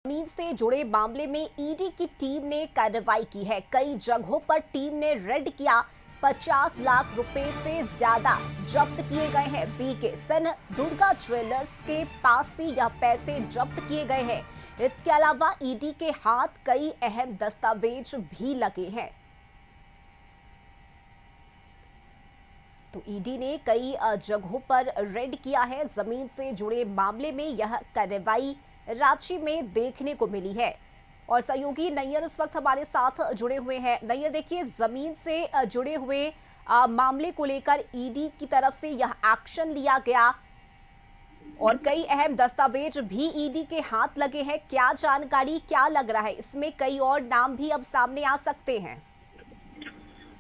जमीन से जुड़े मामले में ईडी की टीम ने कार्रवाई की है। कई जगहों पर टीम ने रेड किया। 50 लाख रुपए से ज्यादा जब्त किए गए हैं। बीके सन दुर्गा ज्वेलर्स के पास से यह पैसे जब्त किए गए हैं। इसके अलावा ईडी के हाथ कई अहम दस्तावेज भी लगे हैं। तो ईडी ने कई जगहों पर रेड किया है। जमीन से जुड़े मामले में यह कार्रवाई रांची में देखने को मिली है। और सहयोगी नैयर इस वक्त हमारे साथ जुड़े हुए हैं। नैयर, देखिए, जमीन से जुड़े हुए मामले को लेकर ईडी की तरफ से यह एक्शन लिया गया और कई अहम दस्तावेज भी ईडी के हाथ लगे हैं। क्या जानकारी, क्या लग रहा है? इसमें कई और नाम भी अब सामने आ सकते हैं।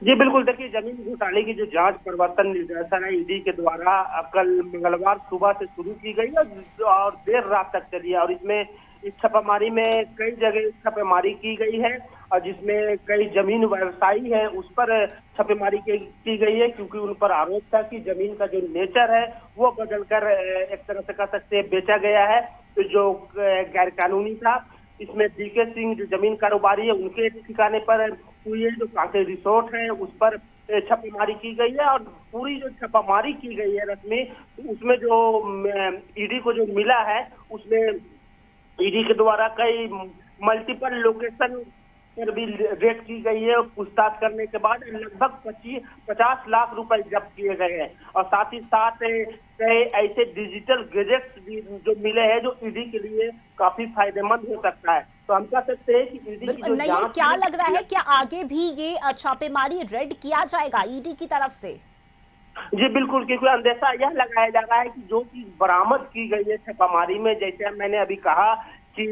जी बिल्कुल, देखिए, जमीन घोटाले की जो जांच प्रवर्तन निदेशालय ईडी के द्वारा कल मंगलवार सुबह से शुरू की गई और देर रात तक चली है। और इसमें इस छापामारी में कई जगह छापेमारी की गई है और जिसमें कई जमीन व्यवसायी हैं उस पर छापेमारी की गई है, क्योंकि उन पर आरोप था कि जमीन का जो नेचर है वो बदलकर एक तरह से कह सकते हैं बेचा गया है, तो जो गैर कानूनी था। इसमें बीके सिंह जो जमीन कारोबारी है उनके ठिकाने पर हुई है, जो कांके रिसोर्ट है उस पर छापेमारी की गई है। और पूरी जो छापामारी की गई है रश्मि, उसमें जो ईडी को जो मिला है उसमें ईडी के द्वारा कई मल्टीपल लोकेशन पर भी रेड की गई है। पूछताछ करने के बाद लगभग 50 लाख रुपए जब्त किए गए हैं और साथ ही साथ कई ऐसे डिजिटल गैजेट्स भी जो मिले हैं जो ईडी के लिए काफी फायदेमंद हो सकता है। तो हम कह सकते हैं कि ईडी की जो नहीं, क्या लग रहा है, क्या आगे भी ये छापेमारी रेड किया जाएगा ईडी की तरफ से? जी बिल्कुल, क्योंकि अंदेशा यह लगाया जा रहा है कि जो चीज बरामद की गई है छापामारी में, जैसे मैंने अभी कहा कि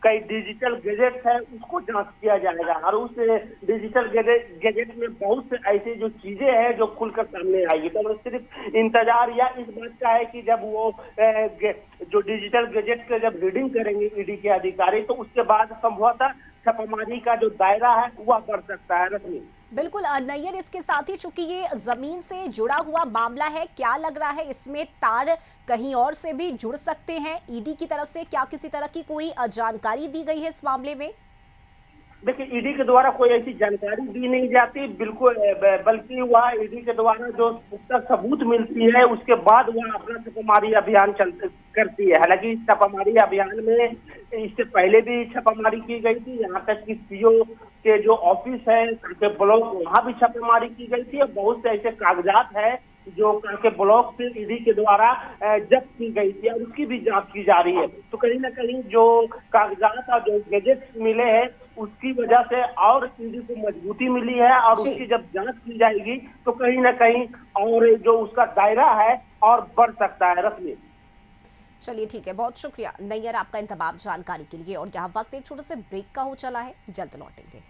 कई डिजिटल गैजेट्स है उसको जांच किया जाएगा और उस डिजिटल गैजेट में बहुत से ऐसे जो चीजें हैं जो खुलकर सामने आएगी। तो सिर्फ इंतजार या इस बात का है कि जब वो जो डिजिटल गैजेट के जब रीडिंग करेंगे ईडी के अधिकारी, तो उसके बाद संभवतः छापामारी का जो दायरा है वह बढ़ सकता है। रश्मि, बिल्कुल नैयर, इसके साथ ही चूंकि ये जमीन से जुड़ा हुआ मामला है, क्या लग रहा है इसमें तार कहीं और से भी जुड़ सकते हैं? ईडी की तरफ से क्या किसी तरह की कोई जानकारी दी गई है इस मामले में? देखिए, ईडी के द्वारा कोई ऐसी जानकारी दी नहीं जाती, बिल्कुल, बल्कि वह ईडी के द्वारा जो पुख्ता सबूत मिलती है उसके बाद वह अपना छापामारी अभियान करती है। हालांकि इस छापामारी अभियान में इससे पहले भी छापामारी की गई थी। यहाँ तक कि सीओ के जो ऑफिस है कांके ब्लॉक, वहाँ भी छापेमारी की गई थी और बहुत से ऐसे कागजात है जो कांके ब्लॉक से ईडी के द्वारा जब्त की गई थी और उसकी भी जांच की जा रही है। तो कहीं ना कहीं जो कागजात और जो गैजेट्स मिले हैं उसकी वजह से और ईडी को मजबूती मिली है और उसकी जब जांच की जाएगी तो कहीं ना कहीं और जो उसका दायरा है और बढ़ सकता है। रश्मि, चलिए, ठीक है, बहुत शुक्रिया नैयर आपका इन तमाम जानकारी के लिए। और यहाँ वक्त एक छोटे से ब्रेक का हो चला है, जल्द लौटेंगे।